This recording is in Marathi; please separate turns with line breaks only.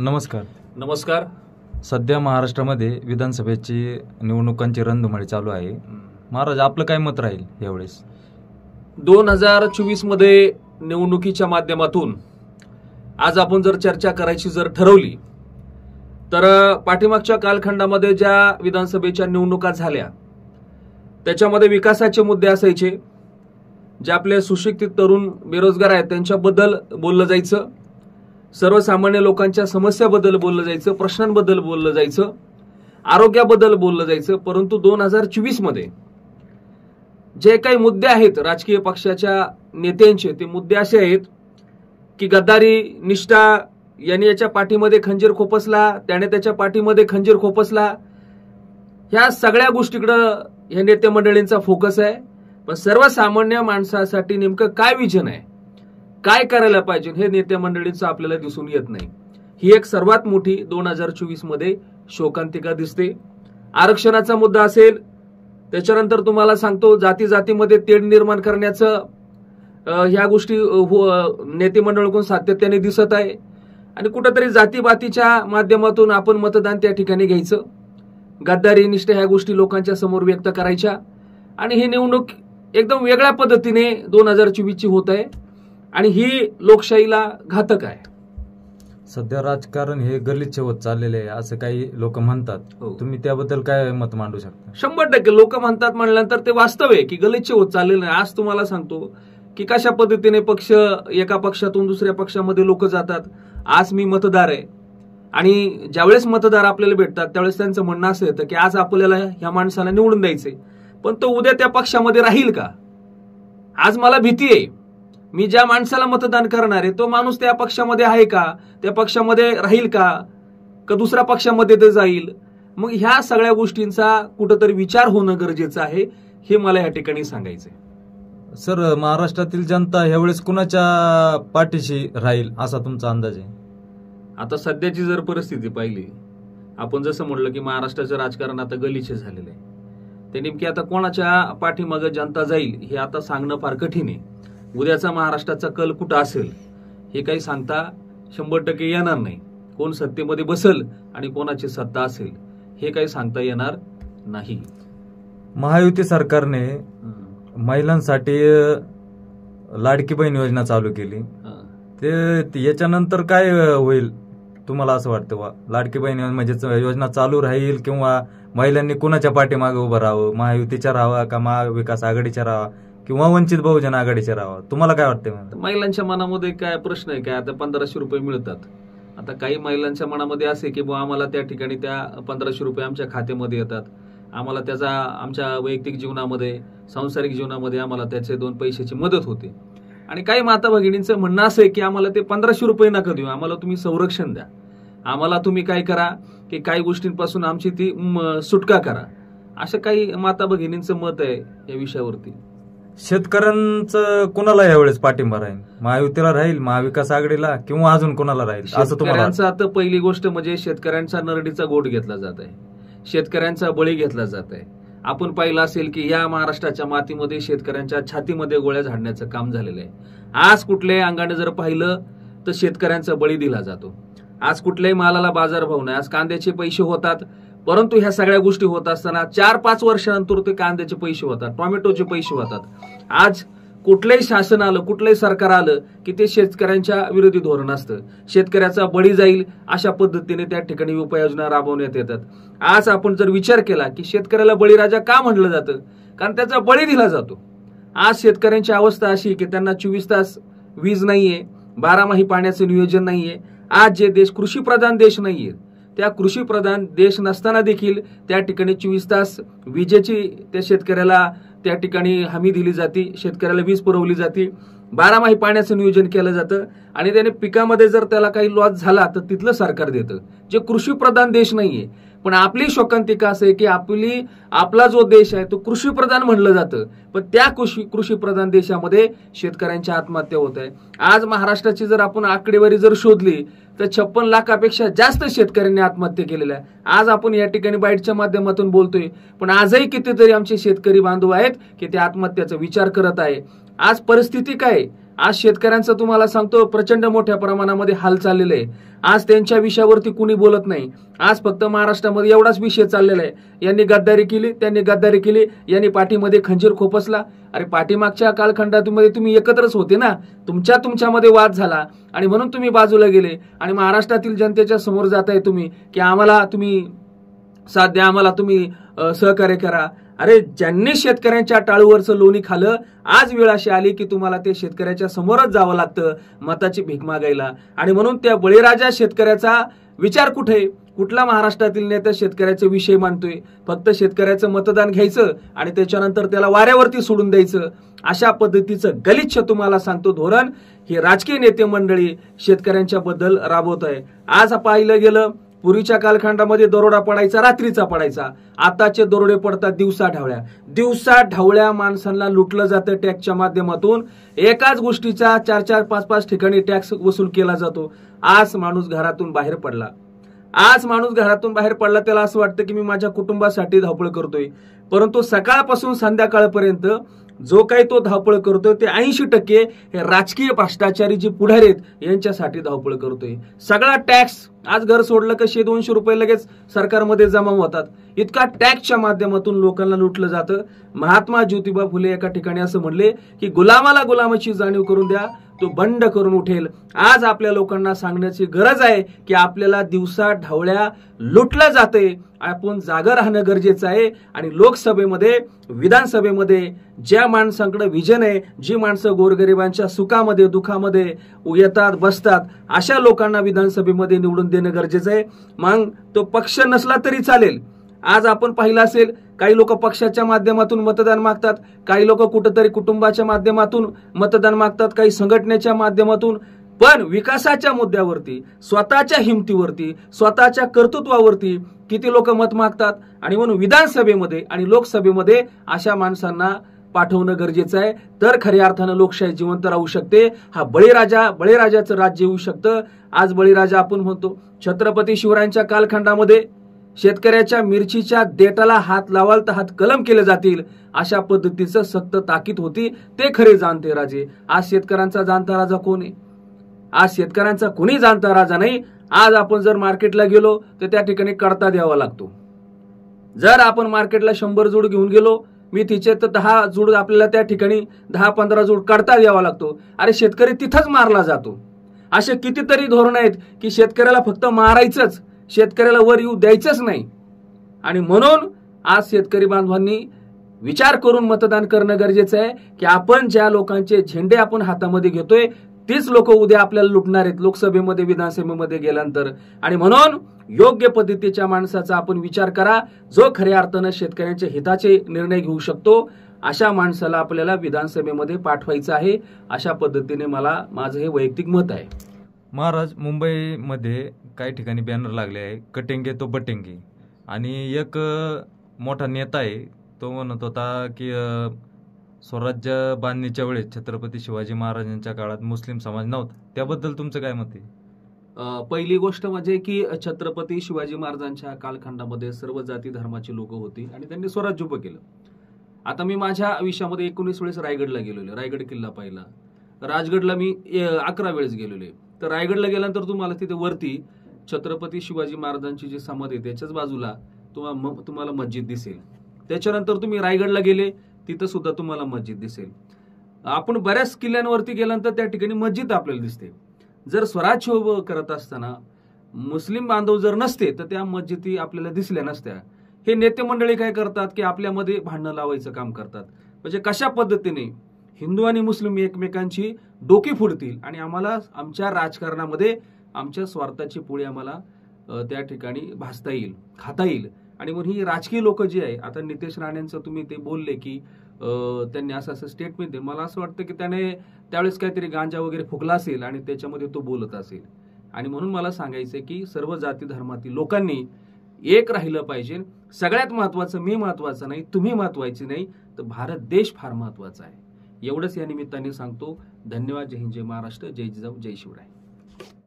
नमस्कार.
नमस्कार.
सध्या महाराष्ट्रामध्ये विधानसभेची निवडणुकांची रणधुमाळी चालू आहे. महाराज, आपलं काय मत राहील यावेळेस?
2024 मध्ये निवडणुकीच्या माध्यमातून आज आपण जर चर्चा करायची जर ठरवली तर पाठीमागच्या कालखंडामध्ये ज्या विधानसभेच्या निवडणुका झाल्या त्याच्यामध्ये विकासाचे मुद्दे असायचे. जे आपले सुशिक्षित तरुण बेरोजगार आहेत त्यांच्याबद्दल बोललं जायचं, सर्वसामान्य लोकांच्या समस्याबद्दल बोललं जायचं, प्रश्नांबद्दल बोललं जायचं, आरोग्याबद्दल बोललं जायचं. परंतु 2024 मध्ये जे काही मुद्दे आहेत राजकीय पक्षाच्या नेत्यांचे, ते मुद्दे असे आहेत की गद्दारी, निष्ठा, याने याच्या पाठीमध्ये खंजीर खोपसला, त्याने त्याच्या पाठीमध्ये खंजीर खोपसला, ह्या सगळ्या गोष्टीकडे या नेते मंडळींचा फोकस आहे. पण सर्वसामान्य माणसासाठी नेमकं काय विजन आहे, काय करायला पाहिजे, हे नेते मंडळींचं आपल्याला दिसून येत नाही. ही एक सर्वात मोठी 2024 मध्ये शोकांतिका दिसते. आरक्षणाचा मुद्दा असेल, त्याच्यानंतर तुम्हाला सांगतो जाती जातीमध्ये तेढ निर्माण करण्याचं ह्या गोष्टी नेते मंडळाकडून सातत्याने दिसत आहे. आणि कुठेतरी जातीबातीच्या माध्यमातून आपण मतदान त्या ठिकाणी घ्यायचं, गद्दारी, निष्ठा ह्या गोष्टी लोकांच्या समोर व्यक्त करायच्या. आणि ही निवडणूक एकदम वेगळ्या पद्धतीने 2024 ची होत आहे आणि ही लोकशाहीला घातक आहे.
सध्या राजकारण हे गलिच्छ होत चाललेले आहे असं काही लोक म्हणतात. तुम्ही त्याबद्दल काय मत मांडू शकता?
100% लोक म्हणतात म्हणल्यानंतर ते वास्तव आहे की गलिच्छ होत चाललेलं आहे. आज तुम्हाला सांगतो की कशा पद्धतीने पक्ष, एका पक्षातून दुसऱ्या पक्षामध्ये लोक जातात. आज मी मतदार आहे आणि ज्यावेळेस मतदार आपल्याला भेटतात त्यावेळेस त्यांचं म्हणणं असं येतं की आज आपल्याला ह्या माणसाला निवडून द्यायचंय, पण तो उद्या त्या पक्षामध्ये राहील का? आज मला भीती आहे, मी ज्या माणसाला मतदान करणार आहे तो माणूस त्या पक्षामध्ये आहे का, त्या पक्षामध्ये राहील का दुसऱ्या पक्षामध्ये ते जाईल. मग ह्या सगळ्या गोष्टींचा कुठेतरी विचार होणं गरजेचं आहे, हे मला या ठिकाणी सांगायचंय.
सर, महाराष्ट्रातील जनता यावेळेस कुणाच्या पाठीशी राहील असा तुमचा अंदाज आहे?
आता सध्याची जर परिस्थिती पाहिली, आपण जसं म्हणलं की महाराष्ट्राचं राजकारण आता गलिच्छ झालेलं आहे, ते नेमकी आता कोणाच्या पाठीमागे जनता जाईल हे आता सांगणं फार कठीण आहे. उद्याचा महाराष्ट्राचा कल कुठं असेल हे काही सांगता 100% येणार नाही. कोण सत्तेमध्ये बसेल आणि कोणाची सत्ता असेल हे काही सांगता येणार नाही.
महायुती सरकारने महिलांसाठी लाडकी बहीण योजना चालू केली, ते याच्यानंतर काय होईल तुम्हाला असं वाटतं? लाडकी बहीण म्हणजे योजना चालू राहील किंवा महिलांनी कुणाच्या पाठीमागे उभं राहावं? महायुतीच्या राहावा का महाविकास आघाडीच्या राहावा किंवा वंचित बहुजन आघाडीच्या राहावा? तुम्हाला काय वाटतं?
महिलांच्या मनामध्ये काय प्रश्न आहे काय? आता 1500 रुपये मिळतात. आता काही महिलांच्या मनामध्ये असे की आम्हाला त्या ठिकाणी त्या 1500 रुपये आमच्या खात्यामध्ये येतात, आम्हाला त्याचा आमच्या वैयक्तिक जीवनामध्ये, सांसारिक जीवनामध्ये आम्हाला त्याचे 2 पैशाची मदत होते. आणि काही माता भगिनींचं म्हणणं असं आहे की आम्हाला ते 1500 रुपये नका देऊ, आम्हाला तुम्ही संरक्षण द्या, आम्हाला तुम्ही काय करा की काही गोष्टींपासून आमची ती सुटका करा. असं काही माता भगिनींचं मत आहे या विषयावरती.
शेतकऱ्यांचं कुणाला यावेळेस पाठिंबा राहील? महायुतीला राहील, महाविकास आघाडीला किंवा अजून कोणाला राहील असं तुम्हाला?
आता पहिली गोष्ट म्हणजे शेतकऱ्यांचा नरडीचा गोठ घेतला जात आहे, शेतकऱ्यांचा बळी घेतला जात आहे. आपण पाहिलं असेल की या महाराष्ट्राच्या मातीमध्ये शेतकऱ्यांच्या छातीमध्ये गोळ्या झाडण्याचं काम झालेलं आहे. आज कुठल्याही अंगाने जर पाहिलं तर शेतकऱ्यांचा बळी दिला जातो. आज कुठल्याही मालाला बाजारभाव नाही, आज कांद्याचे पैसे होतात, परंतु ह्या सगळ्या गोष्टी होत असताना 4-5 वर्षानंतर ते कांद्याचे पैसे होतात, टोमॅटोचे पैसे होतात. आज कुठलंही शासन आलं, कुठलंही सरकार आलं की ते शेतकऱ्यांच्या विरोधी धोरण असतं, शेतकऱ्याचा बळी जाईल अशा पद्धतीने त्या ठिकाणी उपाययोजना राबवण्यात येतात. आज आपण जर विचार केला की शेतकऱ्याला बळीराजा का म्हटलं जातं, कारण त्याचा बळी दिला जातो. आज शेतकऱ्यांची अवस्था अशी की त्यांना 24 तास वीज नाहीये, 12माही पाण्याचं नियोजन नाहीये. आज जे देश कृषीप्रधान देश नाहीये, त्या कृषीप्रधान देश नसताना देखील त्या ठिकाणी 24 तास विजेची त्या शेतकऱ्याला त्या ठिकाणी हमी दिली जाते, शेतकऱ्याला वीज पुरवली जाते, 12माही पाण्याचं नियोजन केलं जातं. आणि त्याने पिकामध्ये जर त्याला काही लॉस झाला तर तिथलं सरकार देतं, जे कृषीप्रधान देश नाहीये. पण आपली शोकांतिका असं आहे की आपला जो देश आहे तो कृषीप्रधान म्हणलं जातं, पण त्या कृषीप्रधान देशामध्ये शेतकऱ्यांच्या आत्महत्या होत आहे. आज महाराष्ट्राची जर आपण आकडेवारी जर शोधली तर 56 लाखापेक्षा जास्त शेतकऱ्यांनी आत्महत्या केलेल्या आहे. आज आपण या ठिकाणी बाईटच्या माध्यमातून बोलतोय, पण आजही कितीतरी आमचे शेतकरी बांधव आहेत की ते आत्महत्याचा विचार करत आहे. आज परिस्थिती काय? आज शेतकऱ्यांचं तुम्हाला सांगतो प्रचंड मोठ्या प्रमाणामध्ये हाल चाललेले आहे. आज त्यांच्या विषयावरती कुणी बोलत नाही. आज फक्त महाराष्ट्रामध्ये एवढाच विषय चाललेला आहे, यांनी गद्दारी केली, त्यांनी गद्दारी केली, यांनी पाठीमध्ये खंजीर खोपसला. अरे पाठीमागच्या कालखंडामध्ये तुम्ही एकत्रच होते ना, तुमच्यामध्ये वाद झाला आणि म्हणून तुम्ही बाजूला गेले आणि महाराष्ट्रातील जनतेच्या समोर जाताय तुम्ही की आम्हाला तुम्ही साथ द्या, आम्हाला तुम्ही सहकार्य करा. अरे ज्यांनी शेतकऱ्यांच्या टाळूवरचं लोणी खाल्लं, आज वेळ अशी आली की तुम्हाला ते शेतकऱ्याच्या समोरच जावं लागतं मताची भीक मागायला. आणि म्हणून त्या बळीराजा शेतकऱ्याचा विचार कुठे? कुठला महाराष्ट्रातील नेता शेतकऱ्याचे विषय मांडतोय? फक्त शेतकऱ्याचं मतदान घ्यायचं आणि त्याच्यानंतर त्याला वाऱ्यावरती सोडून द्यायचं. अशा पद्धतीचं गलिच्छ तुम्हाला सांगतो धोरण हे राजकीय नेते मंडळी शेतकऱ्यांच्या बद्दल राबवत आहे. आज पाहिलं गेलं, पूर्वीच्या कालखंडामध्ये दरोडा पडायचा, रात्रीचा पडायचा. आताचे दरोडे पडतात दिवसा ढवळ्या. दिवसा ढवळ्या माणसांना लुटलं जातं टॅक्सच्या माध्यमातून. एकाच गोष्टीचा 4-4, 5-5 ठिकाणी टॅक्स वसूल केला जातो. आज माणूस घरातून बाहेर पडला, त्याला असं वाटतं की मी माझ्या कुटुंबासाठी धावपळ करतोय, परंतु सकाळपासून संध्याकाळपर्यंत जो काही तो धावपळ करतोय ते 80% हे राजकीय भ्रष्टाचारी जे पुढारी आहेत यांच्यासाठी धावपळ करतोय. सगळा टॅक्स आज घर सोडलं की 100-200 रुपये लगेच सरकारमध्ये जमा होतात. इतका टॅक्सच्या माध्यमातून लोकांना लुटलं जातं. महात्मा ज्योतिबा फुले एका ठिकाणी असं म्हणले की गुलामाला गुलामाची जाणीव करून द्या, तो बंड करून उठेल. आज आपल्या लोकांना सांगण्याची गरज आहे की आपल्याला दिवसा ढवळ्या लुटलं जाते, आपण जागा राहणं गरजेचं आहे. आणि लोकसभेमध्ये, विधानसभेमध्ये ज्या माणसांकडे विजन आहे, जी माणसं गोरगरिबांच्या सुखामध्ये दुःखामध्ये येतात बसतात, अशा लोकांना विधानसभेमध्ये निवडून देणं गरजेचं आहे. मग तो पक्ष नसला तरी चालेल. आज आपण पाहिलं असेल, काही लोक पक्षाच्या माध्यमातून मतदान मागतात, काही लोक कुठेतरी कुटुंबाच्या माध्यमातून मतदान मागतात, काही संघटनेच्या माध्यमातून. पण विकासाच्या मुद्द्यावरती, स्वतःच्या हिमतीवरती, स्वतःच्या कर्तृत्वावरती किती लोक मत मागतात. आणि म्हणून विधानसभेमध्ये आणि लोकसभेमध्ये अशा माणसांना पाठवणं गरजेचं आहे. तर खऱ्या अर्थानं लोकशाही जिवंत राहू शकते. हा बळीराजाचं राज्य येऊ शकतं. आज बळीराजा आपण म्हणतो. छत्रपती शिवरायांच्या कालखंडामध्ये शेतकऱ्याच्या मिरचीच्या देठाला हात लावाल तर हात कलम केले जातील, अशा पद्धतीचं सक्त ताकीद होती. ते खरे जाणते राजे. आज शेतकऱ्यांचा जाणता राजा कोण आहे? आज शेतकऱ्यांचा कोणी जाणता राजा नाही. आज आपण जर मार्केटला गेलो तर त्या ठिकाणी कडता द्यावा लागतो. जर आपण मार्केटला 100 जूड घेऊन गेलो मेथीचे, तर 10 जूड आपल्याला त्या ठिकाणी 10-15 जूड कडता द्यावा लागतो. अरे शेतकरी तिथंच मारला जातो. असे कितीतरी धोरण आहेत की शेतकऱ्याला फक्त मारायचंच, शेतकऱ्याला वर येऊ द्यायचंच नाही. आणि म्हणून आज शेतकरी बांधवांनी विचार करून मतदान करणं गरजेचं आहे की आपण ज्या लोकांचे झेंडे आपण हातामध्ये घेतोय तीच लोक उद्या आपल्याला लुटणार आहेत लोकसभेमध्ये, विधानसभेमध्ये गेल्यानंतर. आणि म्हणून योग्य पद्धतीच्या माणसाचा आपण विचार करा, जो खऱ्या अर्थानं शेतकऱ्यांच्या हिताचे निर्णय घेऊ शकतो. अशा माणसाला आपल्याला विधानसभेमध्ये पाठवायचं आहे. अशा पद्धतीने माझं हे वैयक्तिक मत आहे.
महाराज, मुंबईमध्ये काही ठिकाणी बॅनर लागले आहे, कटेंगे तो बटेंगे. आणि एक मोठा नेता आहे, तो म्हणत होता की स्वराज्य बांधणीच्या वेळेस छत्रपती शिवाजी महाराजांच्या काळात मुस्लिम समाज नव्हता. त्याबद्दल तुमचं काय मत आहे?
पहिली गोष्ट म्हणजे की छत्रपती शिवाजी महाराजांच्या कालखंडामध्ये सर्व जाती धर्माची लोक होती आणि त्यांनी स्वराज्य उभं केलं. आता मी माझ्या आयुष्यामध्ये 19 वेळेस रायगडला गेलेलो, रायगड किल्ला पाहिला. राजगडला मी 11 वेळेस गेलेलो. तर रायगडला गेल्यानंतर तुम्हाला तिथे वरती छत्रपती शिवाजी महाराजांची जी समाधी आहे त्याच्याच बाजूला तुम्हाला मस्जिद दिसेल. त्याच्यानंतर तुम्ही रायगडला गेले तिथं सुद्धा तुम्हाला मस्जिद दिसेल. आपण बऱ्याच किल्ल्यांवरती गेल्यानंतर त्या ठिकाणी मस्जिद आपल्याला दिसते. जर स्वराज्य उभं करत असताना मुस्लिम बांधव जर नसते तर त्या मस्जिदी आपल्याला दिसल्या नसत्या. हे नेते मंडळी काय करतात की आपल्यामध्ये भांडणं लावायचं काम करतात. म्हणजे कशा पद्धतीने हिंदू आणि मुस्लिम एकमेकांची डोकी फोडतील आणि आम्हाला आमच्या राजकारणामध्ये आमच्या स्वार्थाची पोळी आम्हाला त्या ठिकाणी भासता येईल, खाता येईल. आणि म्हणून ही राजकीय लोक जी आहे, आता नितेश राणेंचं तुम्ही ते बोलले की त्यांनी असं स्टेटमेंट दिलं, मला असं वाटतं की त्याने त्यावेळेस काहीतरी गांजा वगैरे फुकला असेल आणि त्याच्यामध्ये तो बोलत असेल. आणि म्हणून मला सांगायचं की सर्व जाती धर्मातील लोकांनी एक राहिलं पाहिजे. सगळ्यात महत्वाचं मी महत्वाचं नाही, तुम्ही महत्वाची नाही, तर भारत देश फार महत्वाचा आहे. एवढंच या निमित्ताने सांगतो. धन्यवाद. जय हिंद, जय महाराष्ट्र, जय जिजाऊ, जय शिवराय.